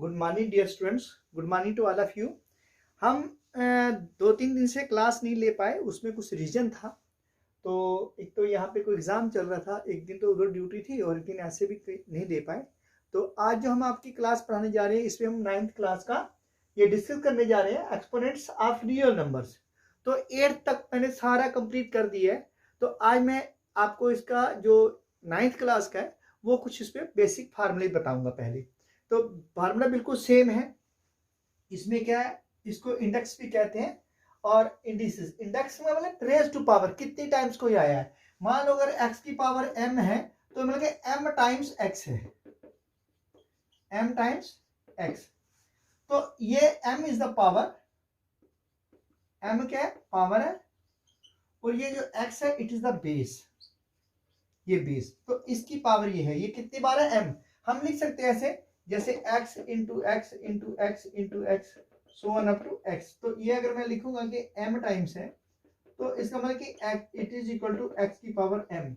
Good morning dear students, good morning to all of you. हम 2-3 दिन से class नहीं ले पाए, उसमें कुछ रीजन था। तो एक तो यहाँ पे कोई एग्ज़ाम चल रहा था, एक दिन तो उधर ड्यूटी थी और एक दिन ऐसे भी नहीं दे पाए। तो आज जो हम आपकी क्लास पढ़ाने जा रहे हैं, इसमें हम 9th क्लास का ये डिस्कस करने जा रहे हैं, एक्सपोनेंट्स ऑफ रियल नंबर्स। तो 8th तक मैंने सारा कंप्लीट कर दिया है। तो आज मैं आपको इसका जो 9th क्लास का है वो कुछ इस पर बेसिक फार्मूले बताऊंगा। पहले तो फार्मूला बिल्कुल सेम है। इसमें क्या है, इसको इंडेक्स भी कहते हैं और इंडिसेस। इंडेक्स में मतलब रेज टू पावर, कितनी टाइम्स कोई आया है। मान लो अगर x की पावर m है तो मतलब m टाइम्स x है, m टाइम्स x। तो ये m is the power, m क्या है, पावर है, और ये जो x है इट इज द बेस, ये बेस। तो इसकी पावर ये है, ये कितनी बार है, m। हम लिख सकते हैं ऐसे जैसे x into x into x into x so on up to x। तो ये अगर मैं लिखूंगा कि m टाइम्स है तो इसका मतलब कि it is equal to x की पावर m।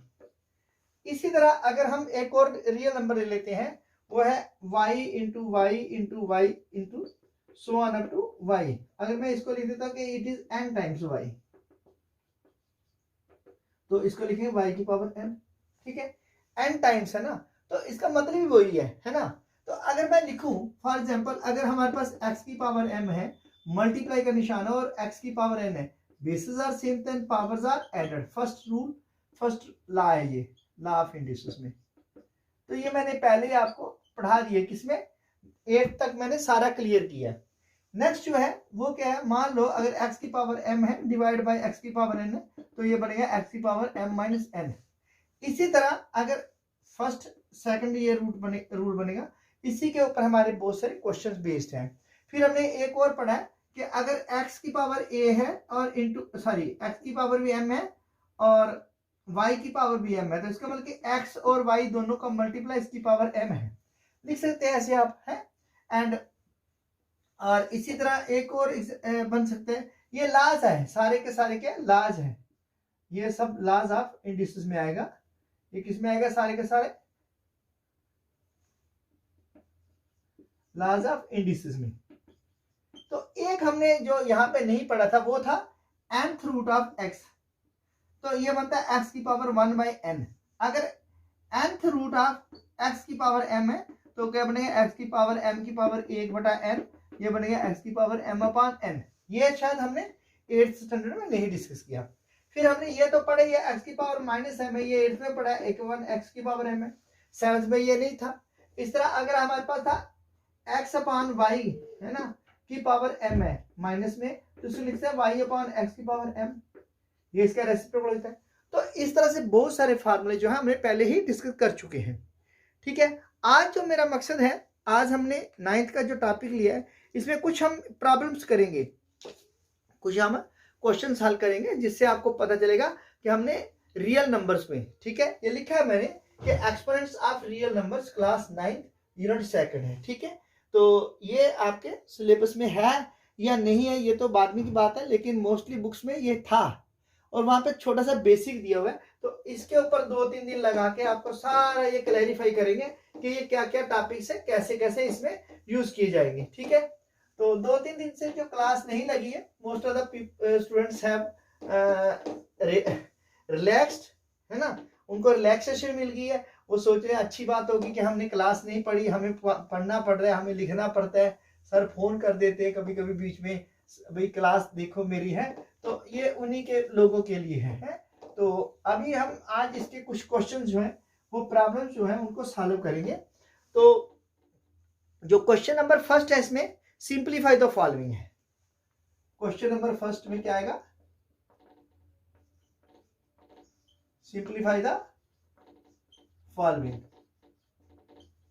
इसी तरह अगर हम एक और रियल नंबर ले लेते हैं, वो है y into y into y into so on up to y। अगर मैं इसको लिख देता हूँ कि it is n times y, तो इसको लिखेंगे y की पावर m। ठीक है, n टाइम्स है ना, तो इसका मतलब ही वही है ना। तो अगर मैं लिखूं फॉर एग्जांपल, अगर हमारे पास x की पावर m है, मल्टीप्लाई का निशान है और x की पावर n है, bases are same then powers are added. First rule, first law है ये, लॉ ऑफ इंडिसेस में। तो ये मैंने पहले ही आपको पढ़ा दिया, किसमें 8 तक मैंने सारा क्लियर किया। नेक्स्ट जो है वो क्या है, मान लो अगर x की पावर m है डिवाइड बाय x की पावर n है, तो ये बनेगा x की पावर m माइनस n। इसी तरह अगर फर्स्ट सेकंड ये रूल बनेगा, इसी के ऊपर हमारे बहुत सारे क्वेश्चंस बेस्ड हैं। फिर हमने एक और पढ़ा है कि अगर x की पावर a है और x की पावर भी m है और y की पावर भी m है, तो इसका मतलब कि x और y दोनों का मल्टीप्लाई इसकी पावर m है, लिख सकते हैं ऐसे आप है। एंड और इसी तरह एक और बन सकते हैं, ये लाज है, सारे के सारे क्या लाज है, ये सब लाज ऑफ इंडिसेस में आएगा। ये किसमें आएगा, सारे के सारे लॉज ऑफ इंडिसेस में। तो एक हमने जो यहाँ पे नहीं पढ़ा था वो था nth रूट ऑफ x। तो ये बनता है x की पावर 1 बाई n। अगर nth रूट ऑफ x की पावर m है तो क्या बनेगा, x की पावर m की पावर 1 बटा n, ये बनेगा x की पावर m अपॉन n। ये शायद हमने 8th स्टैंडर्ड में नहीं डिस्कस किया। फिर हमने ये तो पढ़ा, ये x की पावर माइनस m है, ये 8th में पढ़ा है, 1 x की पावर m है। 7th में ये नहीं था। इस तरह अगर हमारे पास था x अपॉन y है ना की पावर m है माइनस में, तो इसको लिखते हैं y अपॉन x की पावर m, ये इसका रेसिप्रोकल होता है। तो इस तरह से बहुत सारे फार्मूले जो है हमने पहले ही डिस्कस कर चुके हैं। ठीक है, आज जो मेरा मकसद है, आज हमने 9th का जो टॉपिक लिया है इसमें कुछ हम प्रॉब्लम्स करेंगे, कुछ हम क्वेश्चन हल करेंगे, जिससे आपको पता चलेगा कि हमने रियल नंबर्स में, ठीक है, ये लिखा है मैंने कि exponents of real numbers class 9 unit 2 है। ठीक है, तो ये आपके सिलेबस में है या नहीं है ये तो बाद में की बात है, लेकिन मोस्टली बुक्स में ये था और वहां पे छोटा सा बेसिक दिया हुआ है। तो इसके ऊपर 2-3 दिन लगा के आपको सारा ये क्लैरिफाई करेंगे कि ये क्या क्या टॉपिक्स है, कैसे कैसे इसमें यूज किए जाएंगे। ठीक है, तो 2-3 दिन से जो क्लास नहीं लगी है, most of the students have relaxed, है ना, उनको रिलैक्सेशन मिल गई है। वो सोच रहे हैं अच्छी बात होगी कि हमने क्लास नहीं पढ़ी, हमें पढ़ना पड़ रहा है, हमें लिखना पड़ता है, सर फोन कर देते हैं कभी कभी बीच में, भाई क्लास देखो मेरी है। तो ये उन्हीं के लोगों के लिए है। तो अभी हम आज इसके कुछ क्वेश्चन जो है, वो प्रॉब्लम जो है उनको सॉल्व करेंगे। तो जो क्वेश्चन नंबर फर्स्ट है इसमें सिंप्लीफाई द फॉलोइंग है। क्वेश्चन नंबर फर्स्ट में क्या आएगा, सिंप्लीफाई द फॉलोइंग।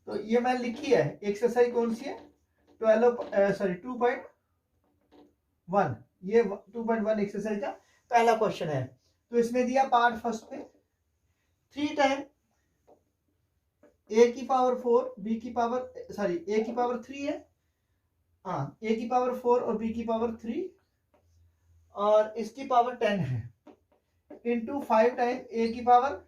तो ये मैं लिखी है, एक्सरसाइज कौन सी है, 2.1, ये 2.1 एक्सरसाइज का पहला क्वेश्चन है। तो इसमें दिया पार्ट फर्स्ट में 3 टाइम a की पावर 4 b की पावर a की पावर 3 है, हाँ a की पावर 4 और b की पावर 3 और इसकी पावर 10 है, इंटू 5 टाइम a की पावर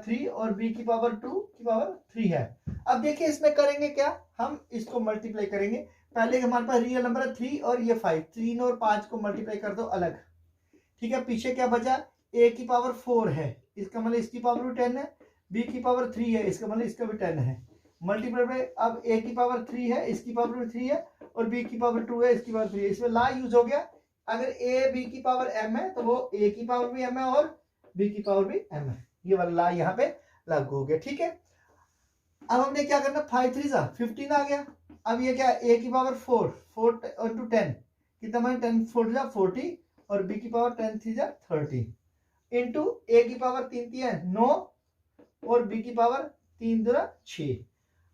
3 और b की पावर 2 की पावर 3 है। अब देखिए इसमें करेंगे क्या, हम इसको मल्टीप्लाई करेंगे। पहले हमारे पास रियल नंबर है 3 और ये 5, 3 और 5 को मल्टीप्लाई कर दो अलग, ठीक है। पीछे क्या बचा, a की पावर 4 है, इसका मतलब इसकी पावर भी 10 है, b की पावर 3 है, इसका मतलब इसका भी 10 है, मल्टीप्लाई में अब a की पावर 3 है, इसकी पावर भी 3 है, और b की पावर 2 है, इसकी पावर 3 है। इसमें ला यूज हो गया, अगर a b की पावर m है तो वो a की पावर भी m है और b की पावर भी m है, ये वाला ला यहाँ पे लागू हो गया, ठीक है। अब हमने क्या करना, 5 3 15 आ गया। अब ये क्या, a की पावर 4 4 इंटू 10 कितना बने, 10 4 जा 40 और b की पावर 10 3 जा 30 इंटू a की पावर 3 3 है 9 और b की पावर 3 दूना 6।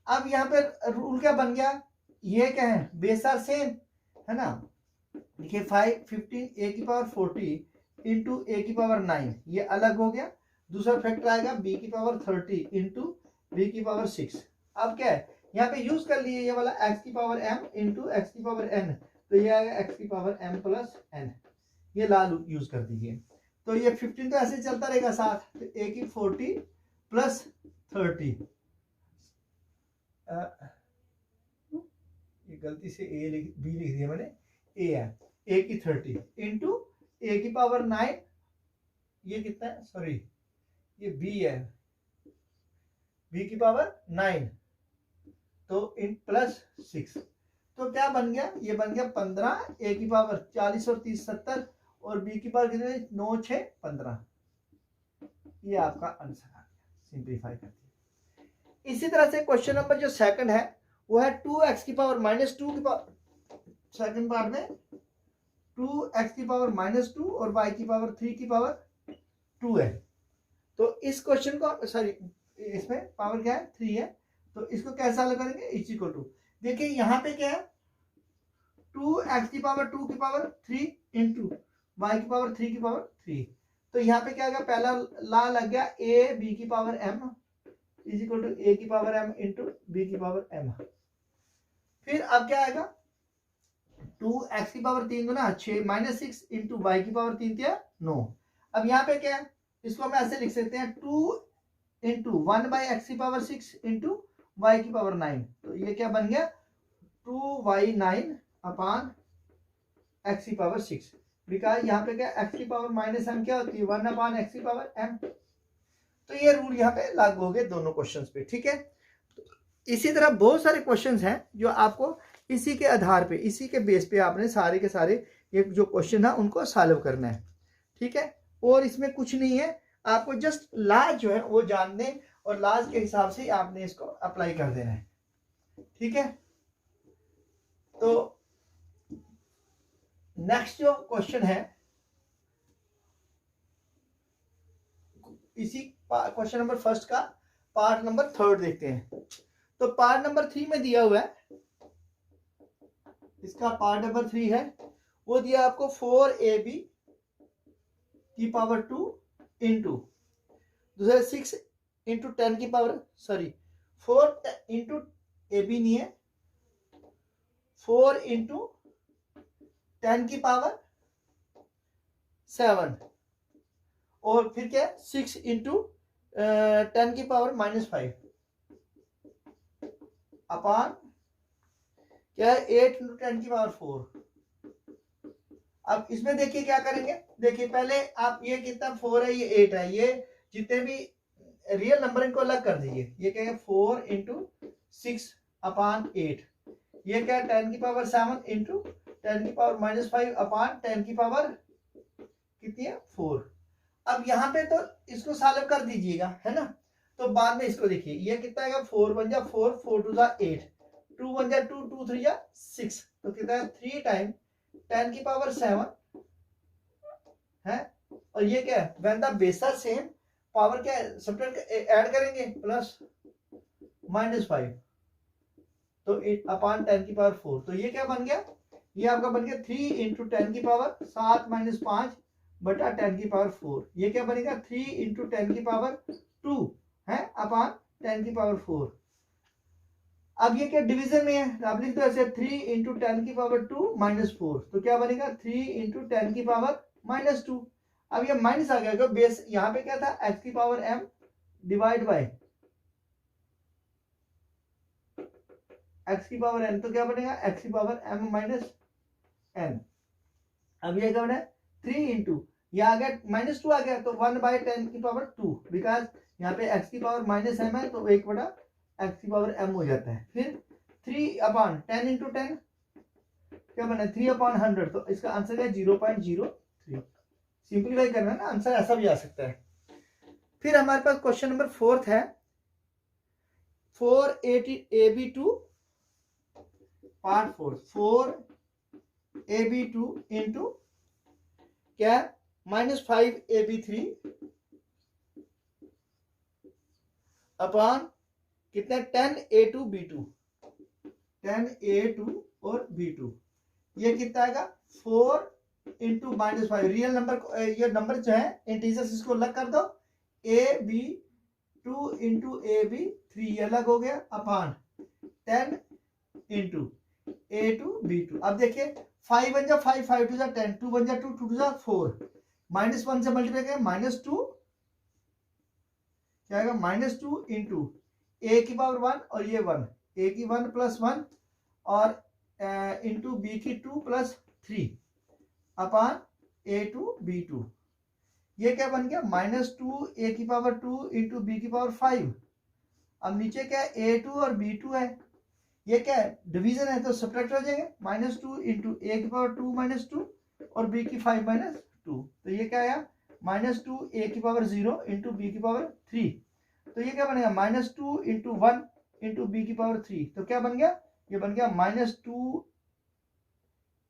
अब यहाँ पे रूल क्या बन गया, ये क्या है, बेस आर सेम है ना। देखिए 5 15 a की पावर 40 इंटू a की पावर 9 ये अलग हो गया। दूसरा फैक्टर आएगा b की पावर 30 इंटू b की पावर 6। अब क्या है, यहाँ पे यूज कर लिए ये वाला x की पावर m इंटू एक्स की पावर n, तो ये आएगा x की पावर m प्लस n, ये लाल यूज कर दीजिए। तो ये 15 तो ऐसे चलता रहेगा साथ, तो a की 40 प्लस 30, ये गलती से b लिख दिया मैंने, a है, a की 30 इंटू a की पावर 9, ये कितना है, सॉरी ये b है, b की पावर 9 तो इन प्लस 6, तो क्या बन गया, ये बन गया 15, a की पावर 40 और 30 70 और b की पावर कितने 9 6 15, ये आपका आंसर आ गया, सिंप्लीफाई कर दिया। इसी तरह से क्वेश्चन नंबर जो सेकंड है वो है 2x की पावर -2 की पावर, सेकंड पार्ट में 2x की पावर -2 और y की पावर 3 की पावर 2 है। तो इस क्वेश्चन को, सॉरी इसमें पावर क्या है 3 है, तो इसको कैसे हल करेंगे, इज इक्वल टू, देखिए यहाँ पे क्या है 2x की पावर 2 की पावर 3 इंटू y की पावर 3 की पावर 3, तो यहाँ पे क्या गया, पहला ला लग गया a b की power m is equal to a की पावर m इंटू b की पावर m। फिर अब क्या आएगा, 2x की पावर 3 गुना 6 -6 इंटू y की पावर 3 क्या 9। अब यहाँ पे क्या है, इसको हम ऐसे लिख सकते हैं 2 इंटू 1 बाई एक्स की पावर 6 इंटू y की पावर 9, तो ये क्या बन गया 2y9 अपान x की पावर 6, बिकॉज यहाँ पे क्या x की पावर -m क्या होती है 1 अपान x की पावर m। तो ये रूल यहाँ पे लागू हो गए दोनों क्वेश्चंस पे, ठीक है। इसी तरह बहुत सारे क्वेश्चंस हैं जो आपको इसी के आधार पे, इसी के बेस पे आपने सारे के सारे ये जो क्वेश्चन है उनको सॉल्व करना है, ठीक है। और इसमें कुछ नहीं है, आपको जस्ट लॉ जो है वो जानने और लॉज के हिसाब से आपने इसको अप्लाई कर देना है, ठीक है। तो नेक्स्ट जो क्वेश्चन है, इसी क्वेश्चन नंबर फर्स्ट का पार्ट नंबर 3 देखते हैं। तो पार्ट नंबर 3 में दिया हुआ है, इसका पार्ट नंबर 3 है, वो दिया आपको 4ab की पावर 2 इंटू दूसरा 6 इंटू 10 की पावर, सॉरी 4 इंटू ab नहीं है, 4 इंटू 10 की पावर 7 और फिर क्या 6 इंटू 10 की पावर -5 अपान क्या है 8 इंटू 10 की पावर 4। अब इसमें देखिए क्या करेंगे, देखिए पहले आप ये कितना 4 है, ये 8 है, ये जितने भी रियल नंबर इनको अलग कर दीजिए, ये क्या है 4 इंटू 6 अपान 8, ये क्या है 10 की पावर 7 इंटू 10 की पावर -5 अपान 10 की पावर कितनी है 4। अब यहाँ पे तो इसको सॉल्व कर दीजिएगा, है ना। तो बाद में इसको देखिए, ये कितना आएगा 4 1 जा 4 4 2 जा 8 2 1 जा 2 2 3 जा 6, तो कितना है 3 टाइम 10 की पावर 7 है, और ये क्या है when the base are same, power क्या है सब्ट्रैक्ट ऐड करेंगे प्लस -5, तो अपान 10 की पावर 4, तो ये क्या बन गया, ये आपका बन गया 3 इंटू 10 की पावर 7 -5 बटा 10 की पावर 4, ये क्या बनेगा 3 इंटू 10 की पावर 2 है अपान 10 की पावर 4। अब ये क्या डिवीजन में है, आप लिख दो ऐसे 3 इंटू 10 की पावर 2 -4, तो क्या बनेगा 3 इंटू 10 की पावर -2। अब ये माइनस आ गया, बेस यहाँ पे क्या था x की power m divide by X की पावर एन, तो क्या बनेगा एक्स की पावर एम माइनस एन। अब ये क्या बना 3 इंटू ये आ गया -2 आ गया, तो 1/10 की पावर 2, बिकॉज यहाँ पे x की पावर माइनस एम है, तो 1/x की पावर m हो जाता है। फिर 3/10 इंटू 10 क्या बना 3/100, तो इसका आंसर है 0.03। सिंपलीफाई करना है ना, आंसर ऐसा भी आ सकता है। फिर हमारे पास क्वेश्चन नंबर 4 है 4AB2 पार्ट 4AB2 इंटू क्या -5AB3 अपॉन कितना 10A2B2 और B2, ये कितना आएगा 4 इंटू -5। रियल नंबर ये नंबर जो है इंटीजर्स, इसको अलग कर दो, AB2 इंटू AB3 ये अलग हो गया अपॉन 10 इंटू A2B2। अब देखिए 5 बन जा 5, 5 टू जा 10, 2 बन जा 2, 2 टू जा 4, -1 से मल्टीप्लाई करें -2 क्या आएगा -2 इंटू a की पावर 1 और ये 1, a की 1 + 1 और इंटू b की 2 + 3 अपॉन A2B2। ये क्या बन गया -2 a की पावर 2 इंटू b की पावर 5। अब नीचे क्या है A2 और B2 है, ये क्या है डिवीजन है, तो सब्ट्रैक्ट हो जाएंगे, -2 इंटू a की पावर 2 -2 और b की 5 -2, तो ये क्या आया -2 a की पावर 0 इंटू b की पावर 3, तो ये क्या बनेगा -2 इंटू 1 इंटू b की पावर 3, तो क्या बन गया ये बन गया -2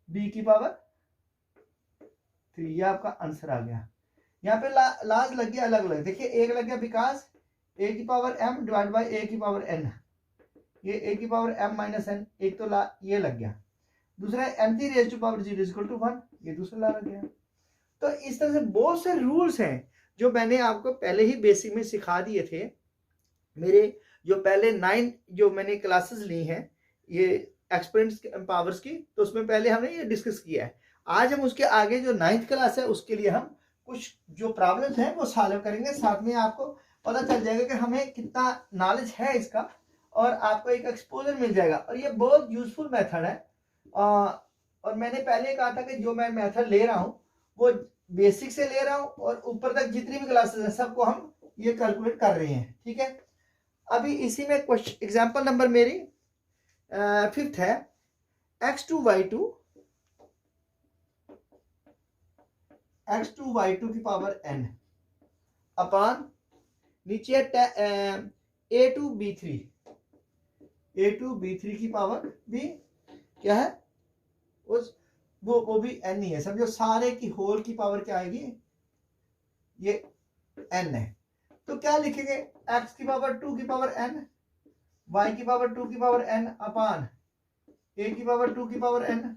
b की पावर 3। ये आपका आंसर आ गया। यहाँ पे लाज लग गया अलग अलग, देखिए एक लग गया बिकॉज a की power m divide by a की पावर n, ये a की पावर m माइनस n, एक तो ये लग गया, दूसरा m3 raise to power 0 equal to 1, ये दूसरा ला लग गया। तो इस तरह से बहुत से रूल्स हैं जो मैंने आपको पहले ही बेसिक में सिखा दिए थे। मेरे जो पहले 9 जो मैंने क्लासेस ली हैं ये एक्सपेरिमेंट्स पावर्स की, तो उसमें पहले हमने ये डिस्कस किया है। आज हम उसके आगे जो 9th क्लास है उसके लिए हम कुछ जो प्रॉब्लम्स हैं वो सॉल्व करेंगे, साथ में आपको पता चल जाएगा कि हमें कितना नॉलेज है इसका, और आपको एक एक्सपोजर मिल जाएगा। और ये बहुत यूजफुल मेथड है, और मैंने पहले कहा था कि जो मैं मेथड ले रहा हूँ वो बेसिक से ले रहा हूँ, और ऊपर तक जितनी भी क्लासेस हैं सबको हम ये कैलकुलेट कर रहे हैं, ठीक है। अभी इसी में क्वेश्चन एग्जांपल नंबर मेरी 5th है x2y2 की पावर n अपॉन नीचे A2B3 की पावर भी क्या है उस वो भी n ही है, समझो सारे की होल की पावर क्या आएगी ये n है। तो क्या लिखेंगे x की पावर 2 की पावर n, y की पावर 2 की पावर n अपॉन a की पावर 2 की पावर n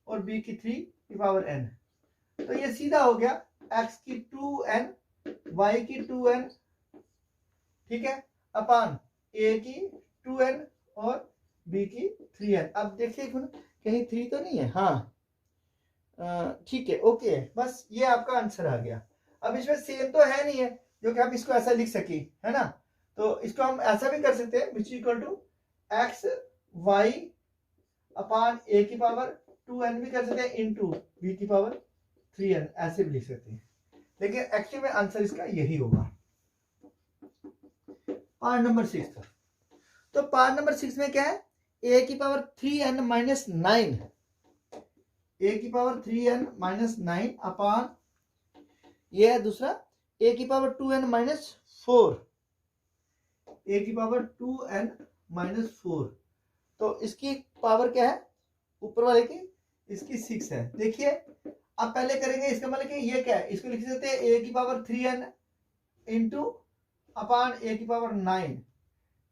और b की 3 की पावर n। तो ये सीधा हो गया x की 2n y की 2n, ठीक है, अपॉन a की 2n और b की 3n। अब देखिए कहीं 3 तो नहीं है, हाँ ठीक है, ओके, बस ये आपका आंसर आ गया। अब इसमें सेम तो है नहीं है जो कि हम इसको ऐसा लिख सके, है ना, तो इसको हम ऐसा भी कर सकते हैं which equal to x y upon a की पावर 2n भी कर सकते हैं इंटू b की पावर 3n, ऐसे भी लिख सकते हैं, लेकिन एक्चुअली में आंसर इसका यही होगा। पार्ट नंबर 6, तो पार्ट नंबर 6 में क्या है a की पावर 3n माइनस 9, a की पावर 3n माइनस 9 अपॉन ये है दूसरा a की पावर 2n माइनस 4, a की पावर 2n माइनस 4, तो इसकी पावर क्या है ऊपर वाले की, इसकी 6 है। देखिए अब पहले करेंगे इसका मतलब कि ये क्या है, इसको लिख सकते हैं a की power 3n into upon a की पावर 9,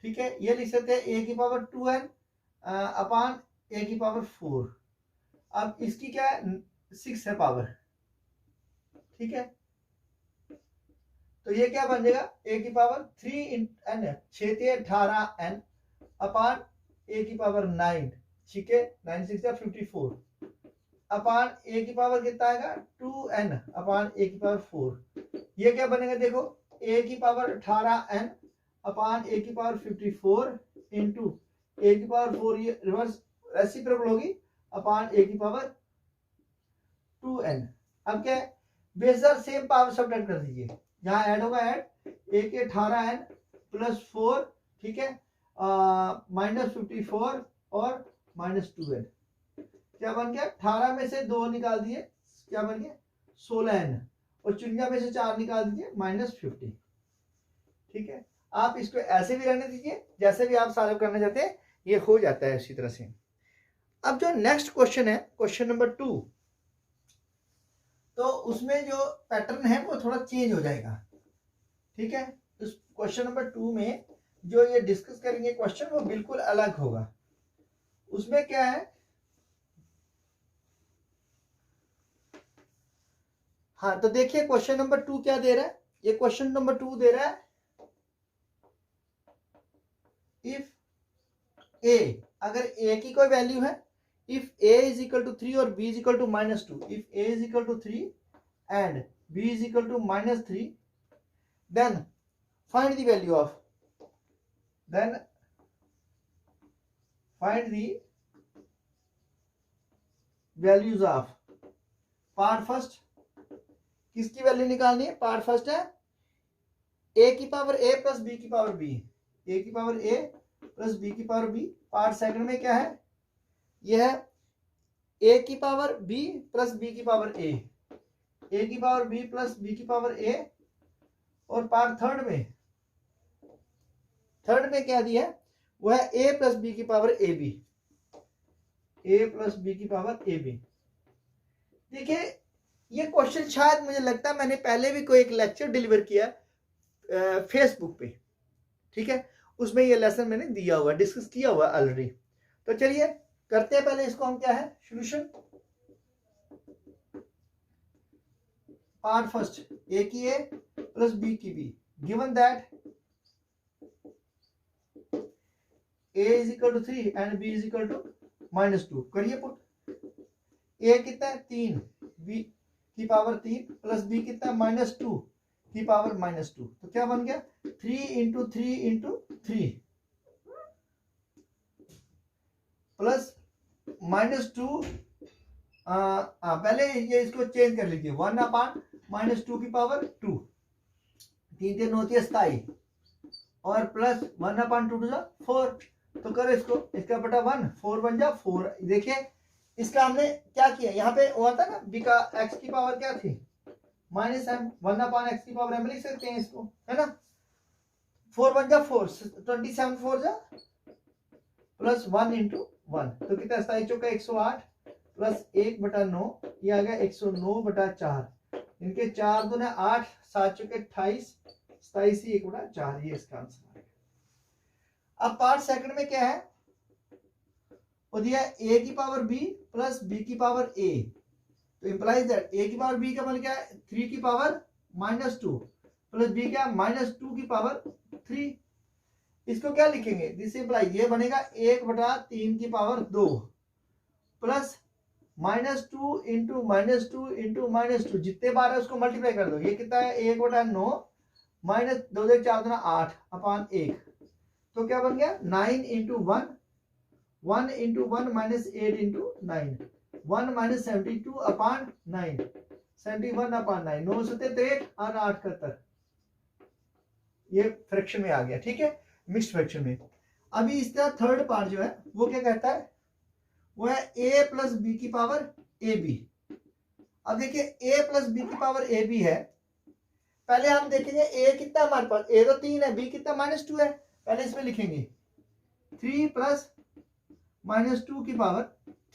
ठीक है, ये लिख सकते हैं a की पावर 2n अपॉन a की पावर 4। अब इसकी क्या है 6 है पावर, ठीक है, तो ये क्या बन जाएगा a की power 3n 6 × 18n upon a की पावर 9, ठीक है, 9 6 54 अपॉन a की पावर कितना आएगा 2n अपॉन a की पावर 4। ये क्या बनेगा देखो a की पावर 18n अपॉन a की पावर 54 इंटू ए की पावर 4 ये रिवर्स रेसिप्रोकल होगी अपॉन ए की पावर 2n। अब क्या है, बेशर सेम पावर सब्ट्रैक्ट कर दीजिए, यहाँ ऐड होगा ऐड ए के 18n प्लस 4, ठीक है, -54 और -2n। क्या बन गया, 18 में से 2 निकाल दिए, क्या बन गया 16n, और 54 में से 4 निकाल दीजिए -50। ठीक है, आप इसको ऐसे भी रहने दीजिए, जैसे भी आप सॉल्व करना चाहते हैं ये हो जाता है इसी तरह से। अब जो नेक्स्ट क्वेश्चन है, क्वेश्चन नंबर 2, तो उसमें जो पैटर्न है वो थोड़ा चेंज हो जाएगा। ठीक है, इस क्वेश्चन नंबर 2 में जो ये डिस्कस करेंगे क्वेश्चन वो बिल्कुल अलग होगा। उसमें क्या है, हाँ तो देखिए क्वेश्चन नंबर 2 क्या दे रहा है, ये क्वेश्चन नंबर 2 दे रहा है इफ ए, अगर ए की कोई वैल्यू है, if a is equal to 3 और b is equal to -2, if a is equal to 3 and b is equal to -3, then find the value of, then find the values of part first. किसकी value निकालनी है, part first है a की power a plus b की power b, a की power a plus b की power b. Part second में क्या है, यह है ए की पावर बी प्लस बी की पावर ए, ए की पावर बी प्लस बी की पावर ए। और पार्ट थर्ड में क्या दिया है, वो है ए प्लस बी की power A b, a plus b की पावर ए बी। देखिए ये क्वेश्चन शायद मुझे लगता है मैंने पहले भी कोई एक लेक्चर डिलीवर किया फेसबुक पे, ठीक है, उसमें ये लेसन मैंने दिया हुआ, डिस्कस किया हुआ ऑलरेडी। तो चलिए करते हैं पहले इसको हम, क्या है सॉल्यूशन। पार्ट फर्स्ट, ए की ए प्लस बी की b, given that a is equal to 3 and b is equal to -2। करिए पुट, ए कितना है 3, बी की पावर 3 प्लस बी कितना है -2 की पावर -2, तो क्या बन गया 3 इंटू 3 इंटू 3 प्लस -2। पहले ये इसको चेंज कर लीजिए, 1 अपान -2 की पावर 2, 3 3 होती है 27, और प्लस 1 अपान 2 टू 4, तो करो इसको, इसका बटा 1, 4 बन जा 4। देखिए इसका हमने क्या किया, यहाँ पे हुआ था ना बी का एक्स की पावर क्या थी -m, 1 अपान एक्स की पावर m लिख सकते हैं इसको, है ना। 4 बन जा 4, 27 4 जा प्लस 1 इंटू 1, तो कितना 27 चौका 108 प्लस 1 बटा 9, ये आ गया 109 बटा 4, इनके 4 दूने 8, 7 चौके 28, 27 1 बटा 4, ये इसका आंसर आ गया। अब पार्ट सेकंड में क्या है, वो दिया ए की पावर बी प्लस बी की पावर ए, तो इंप्लाइज दैट ए की पावर बी का मतलब क्या है 3 की पावर -2 प्लस बी क्या -2 की पावर 3। इसको क्या लिखेंगे, दिस इंप्लाई, ये बनेगा 1 बटा 3 की पावर 2 प्लस -2 इंटू -2 इंटू -2, जितने बार है उसको मल्टीप्लाई कर दो, ये कितना है 1 बटा 9 माइनस 2 से 4 दूना 8 अपान 1, तो क्या बन गया 9 into 1, 1 into 1 minus 8 into 9, 1 minus 72 अपान 9, 71 अपान 9, 9 सत्ते 63 और 8 71, ये फ्रैक्शन में आ गया, ठीक है, मिक्स्ड फ्रैक्शन में। अभी इसका थर्ड पार्ट जो है वो क्या कहता है, वो है a प्लस बी की पावर ए बी। अब देखिए a प्लस बी की पावर ए बी है, पहले हम देखेंगे a कितना हमारे पास, a तो 3 है, b कितना -2 है, पहले इसमें लिखेंगे 3 प्लस -2 की पावर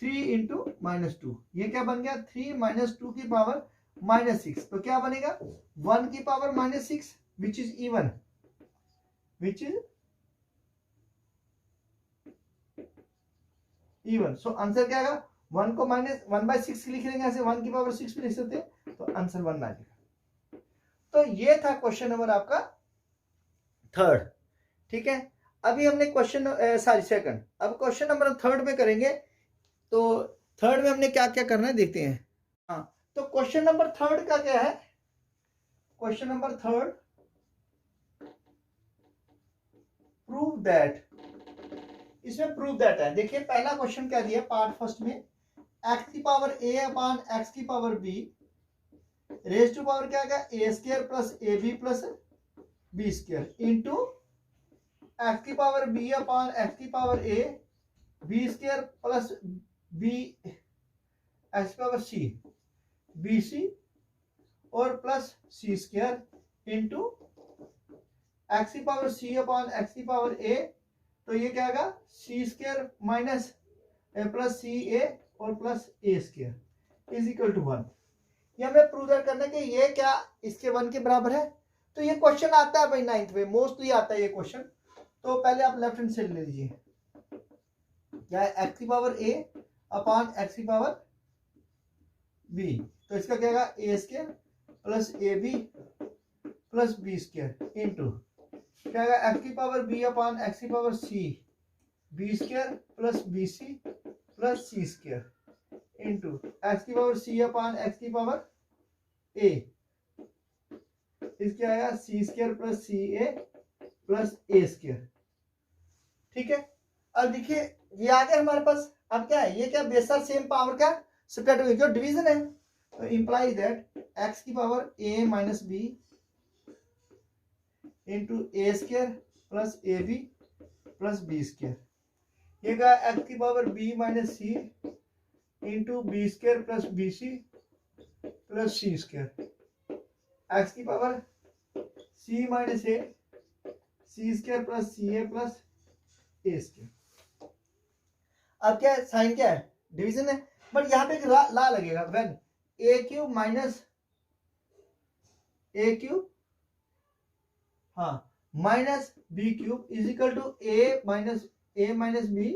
3 इंटू -2, ये क्या बन गया 3 -2 की पावर -6, तो क्या बनेगा 1 की power -6 which is even, which is even. So answer क्या आएगा, 1 को -1/6 लिख लेंगे, ऐसे 1 की पावर 6 भी लिख सकते हैं, तो आंसर 1 आ जाएगा। तो ये था क्वेश्चन नंबर आपका थर्ड, ठीक है। अभी हमने क्वेश्चन सेकंड, अब क्वेश्चन नंबर थर्ड में करेंगे, तो थर्ड में हमने क्या क्या करना है देखते हैं। हाँ, तो क्वेश्चन नंबर थर्ड का क्या है, question number third, prove that इसमें प्रूव दैट है। देखिए पहला क्वेश्चन क्या दिया पार्ट फर्स्ट में, एक्स की पावर ए अपॉन एक्स की power B raise to power क्या है ए square plus A B plus B square into x की पावर बी अपॉन एक्स की पावर ए B square plus B X की power C B C और plus सी square into x की power सी upon x की power a, तो ये क्या आएगा सी square minus plus C a और plus A square is equal to 1। ये हमें प्रूव करना है कि ये क्या इसके 1 के बराबर है। तो ये क्वेश्चन आता है भाई 9th में, मोस्टली आता है ये क्वेश्चन। तो पहले आप लेफ्ट हैंड साइड ले लीजिए, क्या है एक्स की पावर ए अपॉन एक्स की पावर बी, तो इसका क्या होगा A square plus A B plus B square into क्या होगा एक्स की पावर बी अपॉन एक्स की power C B square plus B सी प्लस सी स्क्वायर इंटू एक्स की पावर सी अपॉन एक्स की पावर ए, इसके आएगा सी square plus C A plus A square. ठीक है, अब देखिए ये आ गया हमारे पास। अब क्या है, ये क्या बेस आर सेम पावर का सेपरेट हुई जो डिवीजन है, तो इंप्लाई दैट एक्स की power A minus B into A square plus A B plus B square, ये क्या एक्स की power B minus C into B square plus B सी plus सी square, X की power C minus A C square plus C A plus A square. अब क्या है, sign क्या है division है, बट यहाँ पे एक ला लगेगा, when A cube minus A cube हाँ minus B cube is equal to A minus B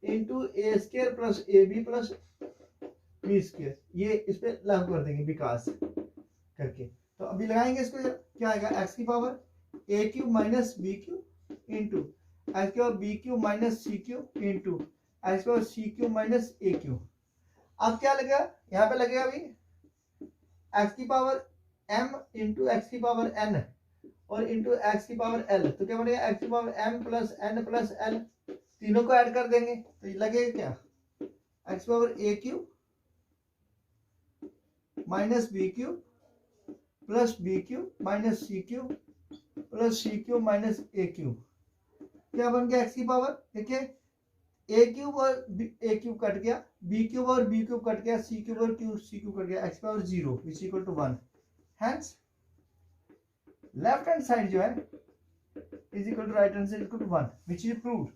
into A square plus A B plus B square, ये इस पे लागू कर देंगे विकास करके। तो अभी लगाएंगे इसको, क्या आएगा एक्स की पावर ए cube minus B cube into x की power B cube minus C cube into x की power C cube minus A cube. अब क्या लगेगा, यहाँ पे लगेगा अभी एक्स की पावर m इंटू एक्स की पावर n और इंटू एक्स की पावर l, तो क्या बनेगा एक्स की power m plus n plus l, तीनों को ऐड कर देंगे तो ये लगेगा क्या एक्स की power A cube minus B cube plus B cube minus C cube plus C cube minus A cube, क्या बन गया एक्स की पावर, देखिए ए क्यूब और ए क्यूब कट गया, बी क्यूब और बी क्यूब कट गया, सी क्यूब और सी क्यूब कट गया, एक्स की power 0 which equal to 1। Hence left hand side जो है is equal to right hand side equal to 1 which is proved.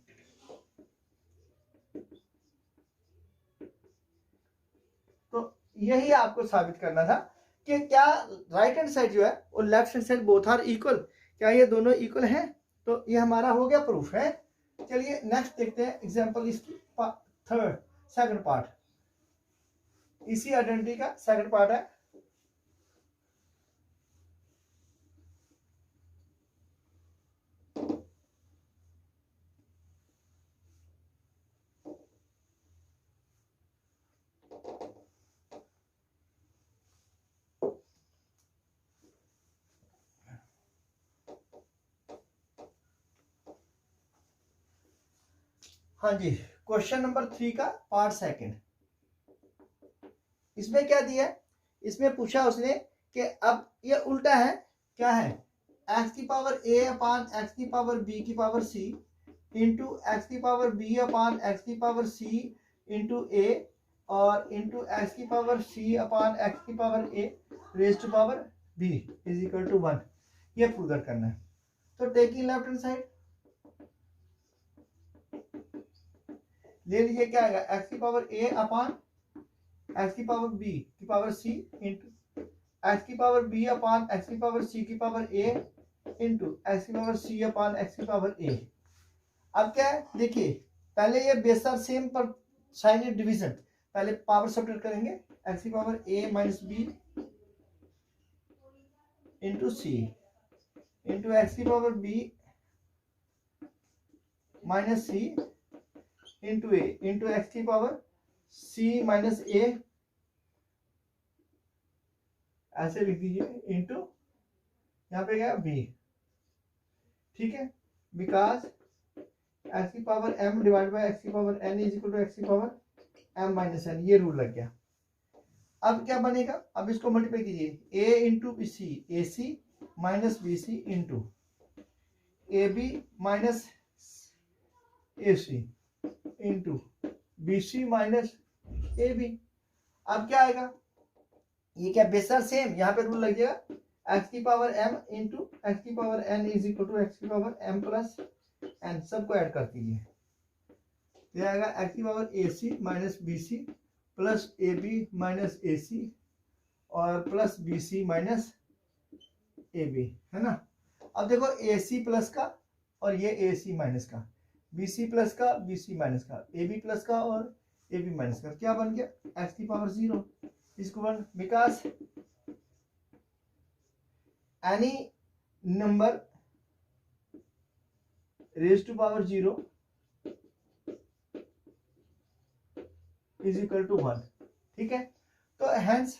तो यही आपको साबित करना था कि क्या राइट हैंड साइड जो है और left hand side both are equal, क्या ये दोनों इक्वल हैं। तो ये हमारा हो गया प्रूफ है। चलिए नेक्स्ट देखते हैं एग्जांपल इसकी सेकंड पार्ट, इसी आइडेंटिटी का सेकंड पार्ट है। हाँ जी, क्वेश्चन नंबर 3 का पार्ट सेकंड। इसमें क्या दिया है, इसमें पूछा उसने कि अब ये उल्टा है, क्या है एक्स की पावर ए अपान एक्स की पावर बी की पावर सी इंटू एक्स की पावर बी अपान एक्स की पावर सी इंटू ए और इंटू एक्स की पावर सी अपान एक्स की power a raise to power b is equal to 1। ये prove करना है। तो टेकिंग लेफ्ट हैंड साइड ले लीजिए, क्या आएगा एक्स की पावर ए अपान एक्स की पावर बी की पावर सी इंटू एक्स की पावर बी अपान एक्स की पावर सी की पावर ए इंटू एक्स की पावर सी अपान एक्स की पावर ए। अब क्या है, देखिए पहले ये बेस आर सेम पर साइन डिवीजन, पहले पावर सब्ट्रैक्ट करेंगे, एक्स की पावर ए माइनस बी इंटू सी इंटू एक्स की power B minus C into ए इंटू एक्स की पावर सी माइनस ए, ऐसे लिख दीजिए इंटू यहाँ पे क्या बी। ठीक है, बिकॉज एक्स की power m divide by X की power n is equal to x की पावर m माइनस n, ये रूल लग गया। अब क्या बनेगा, अब इसको मल्टीप्लाई कीजिए, a into b c, a C minus B c into a B minus A c into b C minus A b. अब क्या आएगा, ये क्या बेस आर सेम, यहाँ पे रूल लग जाएगा, एक्स की पावर m इंटू एक्स की power n is equal to x की पावर m प्लस n, सबको ऐड कर दीजिए, ये आएगा एक्स की power A C minus B C plus A B minus ए सी और प्लस बी सी माइनस ए बी, है ना। अब देखो ए सी प्लस का और ये ए सी माइनस का, बी सी प्लस का बी सी माइनस का, ए बी प्लस का और ए बी माइनस का, क्या बन गया, एक्स की पावर 0 इसको one, because any number raise to power 0 is equal to 1, ठीक है। तो हेंस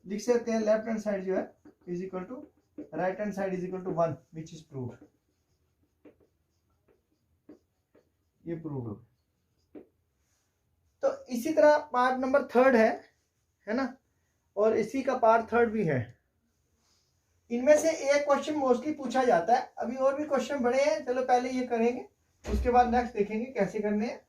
लिख सकते हैं लेफ्ट हैंड साइड जो है is equal to right hand side is equal to 1, which is proved, ये प्रूव हो। तो इसी तरह पार्ट नंबर 3 है ना, और इसी का पार्ट 3 भी है। इनमें से एक क्वेश्चन मोस्टली पूछा जाता है, अभी और भी क्वेश्चन बड़े हैं, चलो पहले ये करेंगे, उसके बाद नेक्स्ट देखेंगे कैसे करने हैं।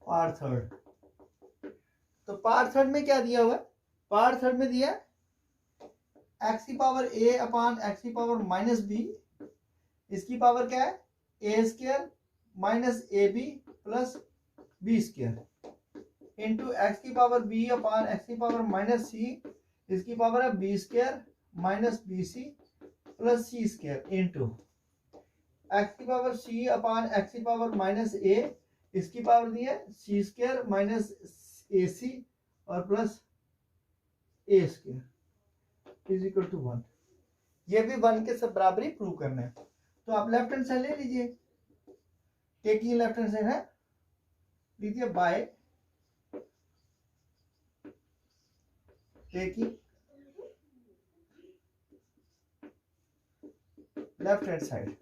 पार्ट 3, तो पार्ट 3 में क्या दिया हुआ है, पार्ट 3 में दिया एक्स की पावर a अपान एक्स की पावर माइनस बी, इसकी पावर क्या है, ए square minus A B plus B square into x की पावर b अपान एक्स की पावर माइनस सी, इसकी पावर है b square minus B C plus सी square into x की power c upon x की power minus a, इसकी power दी है c square minus ए सी और plus A square is equal to 1, ये भी 1 के सब बराबरी प्रूव करना है। तो आप लेफ्ट हैंड साइड ले लीजिए, टेकिंग लेफ्ट हैंड साइड है, लीजिए by taking left hand side,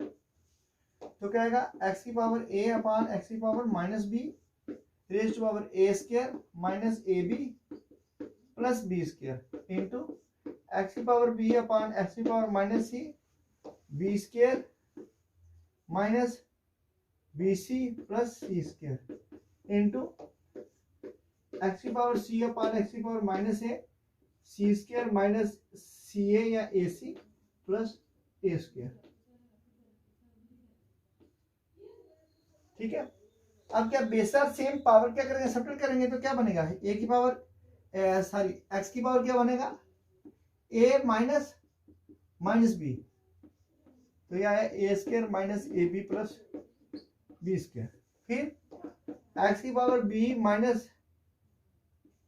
तो क्या आएगा, एक्स की पावर a अपान एक्स की power minus b raise to power a square minus A B plus B square into x की पावर b अपान एक्स की power minus c B square minus B C plus सी square into x की power c upon x की power minus A C square minus c a या ए c plus ए square, ठीक है। अब क्या बेसर same power क्या करेंगे, सब्ट्रैक्ट करेंगे, तो क्या बनेगा, ए की पावर सॉरी एक्स की पावर क्या बनेगा, ए माइनस माइनस बी, तो यह है ए square minus A B plus B square, फिर एक्स की power B minus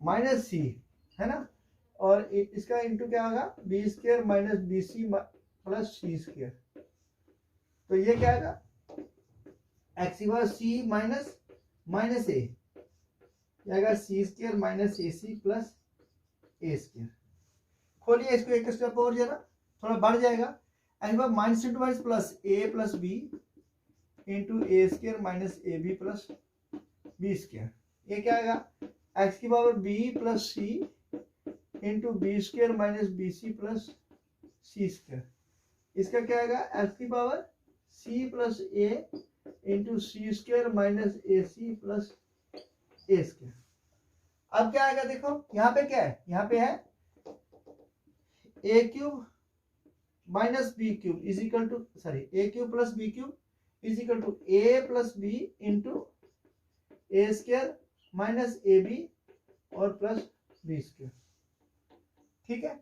minus c, है ना, और इसका इंटू क्या होगा, b square minus B C plus सी स्क्वायर, तो ये क्या आएगा, एक्स की power C minus minus a, आएगा सी स्क्वायर माइनस ए सी प्लस ए स्क्वायर। खोलिए इसको एक स्टेप और, जरा थोड़ा बढ़ जाएगा, x power minus into minus plus a plus b into A square minus A B plus B square, ये क्या आएगा, एक्स की power b plus c into B square minus B C plus सी square, इसका क्या आएगा, x की power c plus a into c square minus A c plus A square. अब क्या आएगा, देखो यहाँ पे क्या है, यहाँ पे है a cube minus B cube is equal to sorry a cube plus B cube is equal to a plus b into A square minus A b और प्लस बी स्क्वायर, ठीक है।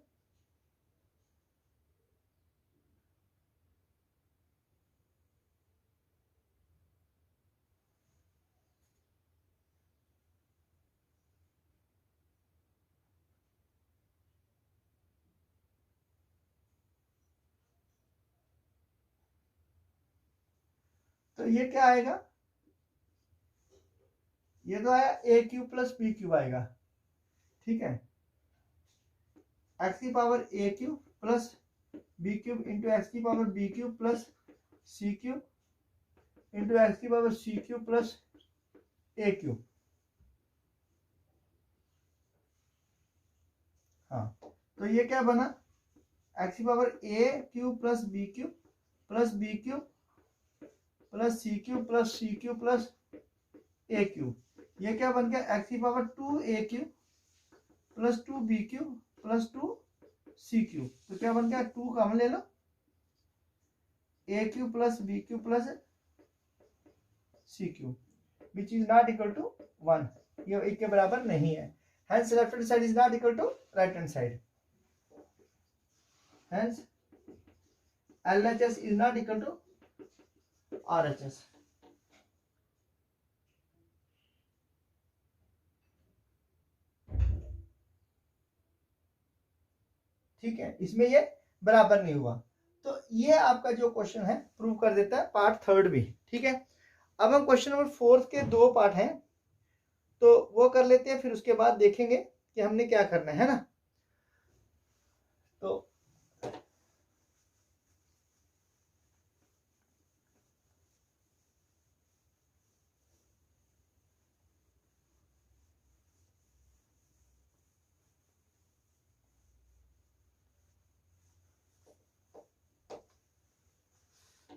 तो ये क्या आएगा, ये तो आया a cube plus B cube आएगा, ठीक है, एक्स की पावर ए cube plus B cube into x की पावर बी क्यूब प्लस सी क्यूब इंटू एक्स की power C cube plus a cube. हाँ, तो ये क्या बना, एक्स की power A cube plus B cube plus B cube plus C cube plus C cube plus a cube. ये क्या बन गया, एक्स की power 2a cube plus 2b cube plus 2c cube. तो क्या बन गया, 2 कॉमन ले लो, a cube plus b cube plus c cube, which is not equal to 1, ये 1 के बराबर नहीं है। Hence left hand side is not equal to right hand side. Hence LHS is not equal to RHS. ठीक है, इसमें ये बराबर नहीं हुआ। तो ये आपका जो क्वेश्चन है प्रूव कर देता है पार्ट 3 भी। ठीक है, अब हम क्वेश्चन नंबर 4 के 2 पार्ट हैं तो वो कर लेते हैं, फिर उसके बाद देखेंगे कि हमने क्या करना है ना। तो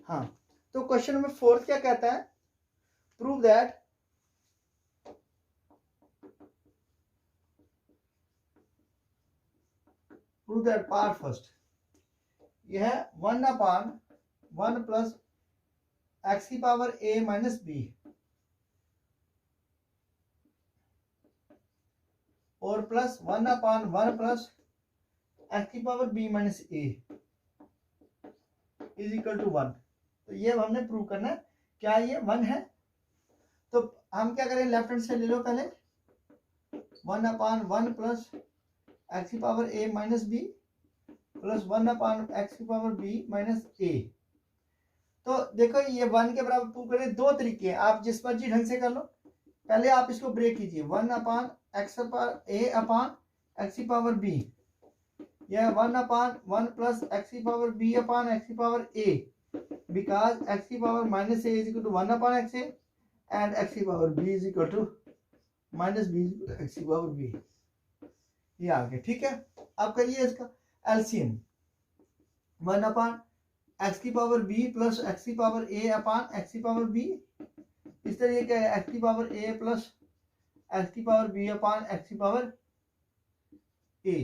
हाँ, तो क्वेश्चन नंबर 4 क्या कहता है, प्रूव दैट पार्ट फर्स्ट, यह है 1/1 प्लस एक्स की पावर a माइनस बी और प्लस 1/1 प्लस एक्स की power b minus a is equal to 1। तो ये हमने प्रूव करना है, क्या ये 1 है। तो हम क्या करें, लेफ्ट हैंड से ले लो पहले, 1/1 प्लस एक्स की power a minus b plus 1/x की पावर b माइनस a। तो देखो ये 1 के बराबर प्रूव करें, दो तरीके हैं, आप जिस मर्जी ढंग से कर लो। पहले आप इसको ब्रेक कीजिए, 1/x a अपान x की पावर b, यह 1/1 प्लस x की पावर b अपान x की पावर a, बिकॉज x की power minus a is equal to 1/x a and x की power b is equal to minus b x की power b। ये आ गया, ठीक है। अब करिए इसका एलसीएम, 1/x की पावर b प्लस x की पावर a अपान x की पावर b, इस तरह ये क्या है, x की पावर a प्लस x की पावर b अपान x की पावर a।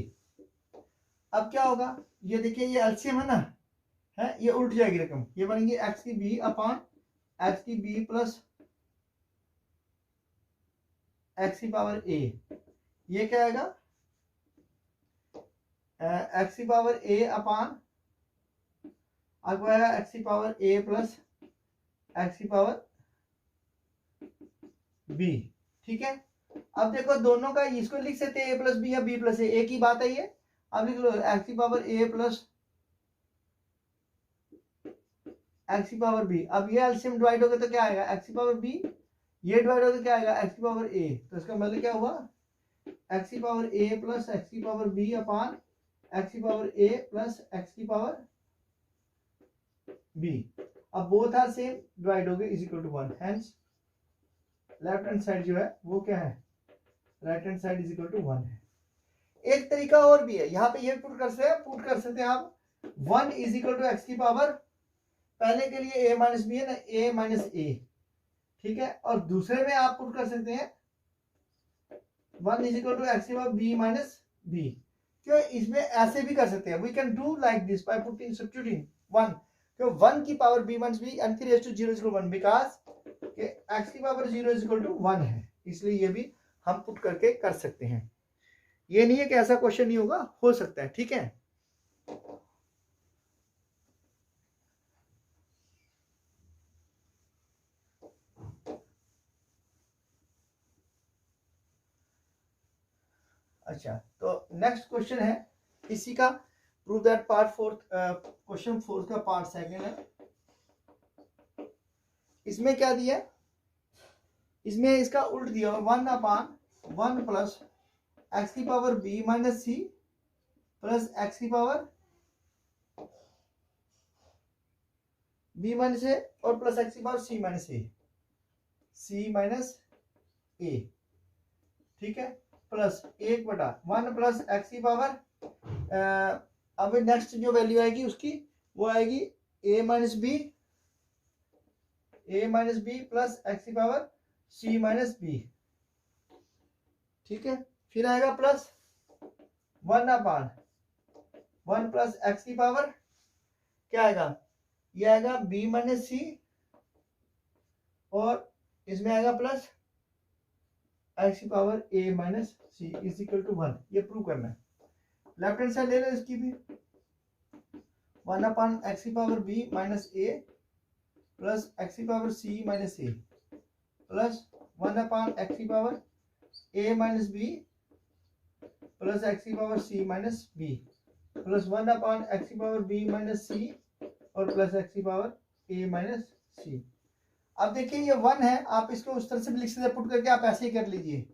अब क्या होगा, ये देखिए ये एलसीएम है ना, है ये उल्ट जाएगी रकम, ये बनेगी x की b अपान x की b प्लस x की पावर a। ये क्या आएगा, x की पावर a अपान आगे आएगा x की पावर a प्लस x की पावर b। ठीक है, अब देखो दोनों का इसको लिख सकते हैं a प्लस बी या b प्लस a, एक ही बात है ये। अब लिख लो x की पावर a प्लस x की पावर b। अब ये एलसीएम डिवाइड होगा तो क्या आएगा, x की पावर b, ये डिवाइड होगा तो क्या आएगा, x की पावर a। तो इसका मतलब क्या हुआ, x की पावर a प्लस x की पावर b अपान x की पावर a प्लस x की पावर b। अब बोथ आर सेम, डिवाइड हो गए is equal to 1। Hence left hand side जो है वो क्या है, right hand side is equal to 1 है। एक तरीका और भी है, यहाँ पे ये पुट कर सकते हैं आप 1 इज इक्वल टू एक्स की पावर, पहले के लिए a माइनस बी है ना, a माइनस a, ठीक है। और दूसरे में आप पुट कर सकते हैं 1 इज इक्वल टू एक्स की पावर b माइनस b। क्यों, इसमें ऐसे भी कर सकते हैं, we can do like this by putting substituting 1, क्यों 1 की power b minus b and 3 to 0 is equal to 1, because x की पावर 0 इज इक्वल टू 1 है, इसलिए ये भी हम पुट करके कर सकते हैं। ये नहीं है कि ऐसा क्वेश्चन नहीं होगा, हो सकता है, ठीक है। अच्छा, तो नेक्स्ट क्वेश्चन है इसी का, प्रूव दैट पार्ट 4, क्वेश्चन 4 का पार्ट 2 है। इसमें क्या दिया, इसमें इसका उल्ट दिया हुआ 1/1 प्लस एक्स की power B minus c plus x की पावर बी माइनस ए और प्लस एक्स की power C minus A, C minus a, ठीक है, प्लस 1/1 प्लस एक्स की पावर अब नेक्स्ट जो वैल्यू आएगी उसकी वो आएगी a minus b plus x की पावर सी माइनस बी, ठीक है। फिर आएगा प्लस 1/1 प्लस एक्स की पावर क्या आएगा, ये आएगा बी माइनस सी और इसमें आएगा प्लस एक्स की power A minus c is equal to 1। ये प्रूव करना है। लेफ्ट हैंड साइड ले लो इसकी भी, 1/x की पावर बी माइनस ए प्लस एक्स की पावर सी माइनस ए प्लस 1/x की पावर ए माइनस बी प्लस एक्स की पावर सी माइनस बी प्लस 1/x की पावर बी माइनस सी और प्लस एक्स की पावर ए माइनस सी। अब देखिए ये 1 है, आप इसको उस तरह से भी लिख सकते, पुट करके आप ऐसे ही कर लीजिए,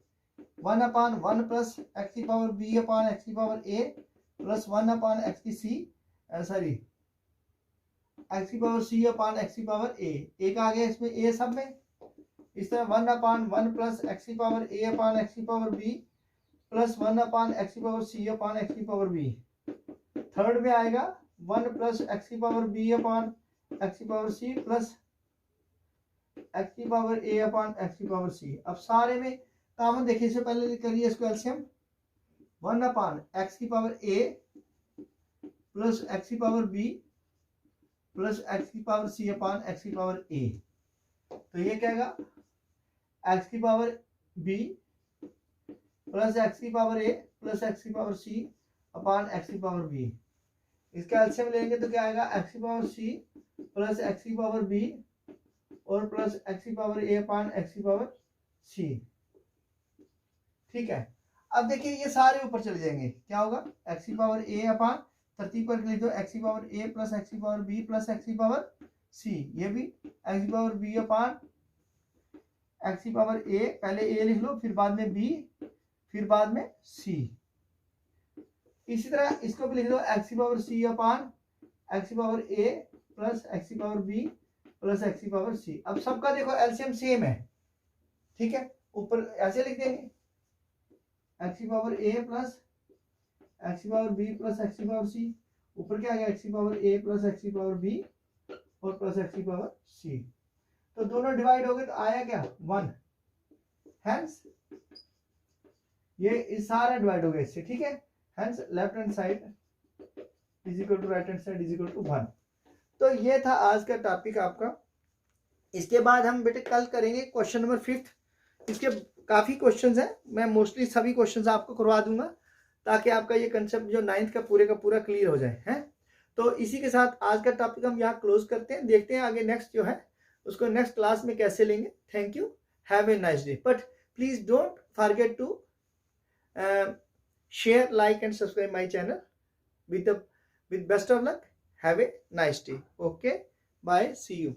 1/1 प्लस एक्स की पावर बी अपॉन एक्स की पावर ए प्लस 1/x की सी सॉरी एक्स की पावर सी अपॉन एक्स की पावर ए, एक आ गया इसमें ए सब में। इस तरह 1/1 प्लस एक्स की पावर ए अपॉन एक्स की पावर बी प्लस 1/x की पावर सी अपॉन एक्स की पावर बी। थर्ड में आएगा 1 प्लस एक्स की पावर बी अपॉन एक्स की पावर सी प्लस एक्स की पावर ए अपॉन एक्स की पावर सी। अब सारे में कॉमन देखिए, इससे पहले करिए इसको एलसीएम, 1/x की पावर ए प्लस एक्स की पावर बी प्लस एक्स की पावर सी अपॉन एक्स की पावर ए। तो ये क्या आएगा, एक्स की पावर बी प्लस एक्स की पावर ए प्लस एक्स की पावर सी अपॉन एक्स की पावर बी। इसका एलसीएम लेंगे तो क्या आएगा, एक्स की पावर सी प्लस एक्स की पावर बी और प्लस एक्स की पावर ए अपॉन एक्स की पावर सी, ठीक है। अब देखिए ये सारे ऊपर चले जाएंगे, क्या होगा, एक्स की पावर ए अपॉन तरतीब पर लिख दो, एक्स की पावर ए प्लस एक्स की पावर बी प्लस एक्स की पावर सी, ये भी एक्स की पावर बी अपॉन एक्स की पावर ए, पहले ए लिख लो फिर बाद में बी फिर बाद में सी। इसी तरह इसको भी लिख दो, एक्स की पावर सी अपॉन एक्स की पावर ए प्लस एक्स की पावर बी प्लस एक्स की पावर सी। अब सबका देखो एलसीएम सेम है, ठीक है, ऊपर ऐसे लिख देंगे, एक्स की पावर ए प्लस एक्स की पावर बी प्लस एक्स की पावर सी, ऊपर क्या आ गया, एक्स की पावर ए प्लस एक्स की पावर बी और प्लस एक्स की पावर सी। तो दोनों डिवाइड हो गए तो आया क्या, 1, हेंस ये सारा डिवाइड हो गया इससे, ठीक है। Hence left hand side is equal to right hand side is equal to 1। तो ये था आज का टॉपिक आपका। इसके बाद हम बेटे कल करेंगे क्वेश्चन नंबर 5। इसके काफ़ी क्वेश्चंस हैं, मैं मोस्टली सभी क्वेश्चंस आपको करवा दूंगा ताकि आपका ये कंसेप्ट जो 9th का पूरा क्लियर हो जाए, हैं। तो इसी के साथ आज का टॉपिक हम यहाँ क्लोज करते हैं, देखते हैं आगे नेक्स्ट जो है उसको नेक्स्ट क्लास में कैसे लेंगे। Thank you, have a nice day, but please don't forget to share, like and subscribe my channel. With best of luck, have a nice day. Okay, bye, see you.